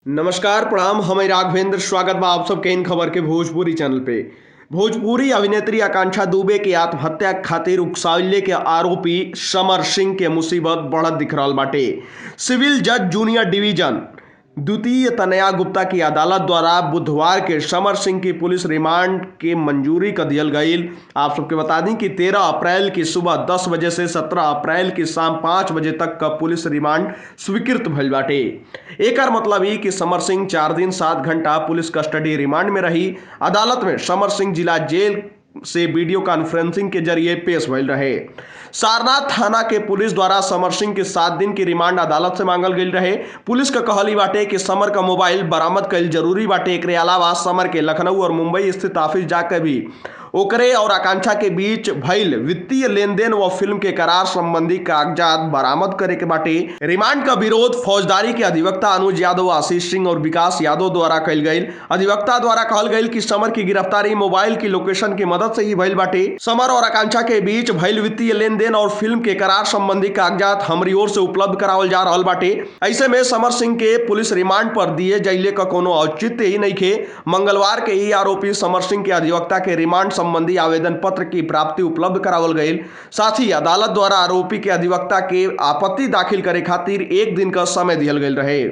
नमस्कार प्रणाम। हम राघवेंद्र स्वागत बा आप सबके इन खबर के भोजपुरी चैनल पे। भोजपुरी अभिनेत्री आकांक्षा दुबे के आत्महत्या खातिर उकसावे के आरोपी समर सिंह के मुसीबत बढ़त दिख रहल बाटे। सिविल जज जूनियर डिवीजन द्वितीय तनया गुप्ता की अदालत द्वारा बुधवार के समर सिंह की पुलिस रिमांड के मंजूरी कर दियल गईल। आप सबके बता दें कि 13 अप्रैल की सुबह 10 बजे से 17 अप्रैल की शाम 5 बजे तक का पुलिस रिमांड स्वीकृत भइल बाटे। एकर मतलब ही कि समर सिंह 4 दिन 7 घंटा पुलिस कस्टडी रिमांड में रही। अदालत में समर सिंह जिला जेल से वीडियो कॉन्फ्रेंसिंग के जरिए पेश भइल रहे। सारनाथ थाना के पुलिस द्वारा समर सिंह के 7 दिन की रिमांड अदालत से मांगल गई रहे। पुलिस का कहली बाटे कि समर का मोबाइल बरामद कईल जरूरी बाटे। एकरे अलावा समर के लखनऊ और मुंबई स्थित ऑफिस जाकर भी ओकरे और आकांक्षा के बीच भइल वित्तीय लेन देन व फिल्म के करार संबंधी कागजात बरामद करे के बाटे। रिमांड का विरोध फौजदारी के अधिवक्ता अनुज यादव, आशीष सिंह और विकास यादव द्वारा कल गई। अधिवक्ता द्वारा कहल गई कि समर की गिरफ्तारी मोबाइल की लोकेशन की मदद से ही भइल बाटे। समर और आकांक्षा के बीच भइल वित्तीय लेन देन और फिल्म के करार संबंधी कागजात हमरी ओर से उपलब्ध करावल जा रहल बाटे। ऐसे में समर सिंह के पुलिस रिमांड पर दिए जाइले का कोनो औचित्य ही नहीं खे। मंगलवार के ही आरोपी समर सिंह के अधिवक्ता के रिमांड संबंधी आवेदन पत्र की प्राप्ति उपलब्ध करावल गई। साथ ही अदालत द्वारा आरोपी के अधिवक्ता के आपत्ति दाखिल करे खातिर 1 दिन का समय दिया गया रहे।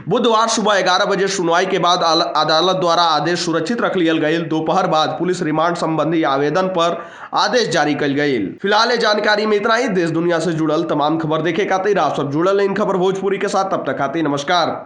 बुधवार सुबह 11 बजे सुनवाई के बाद अदालत द्वारा आदेश सुरक्षित रख लिया गया। दोपहर बाद पुलिस रिमांड संबंधी आवेदन पर आदेश जारी कल गई। फिलहाल जानकारी में इतना ही। देश दुनिया से जुड़ल तमाम खबर देखे खातिर आप सब जुड़ल इन खबर भोजपुरी के साथ। तब तक खातिर नमस्कार।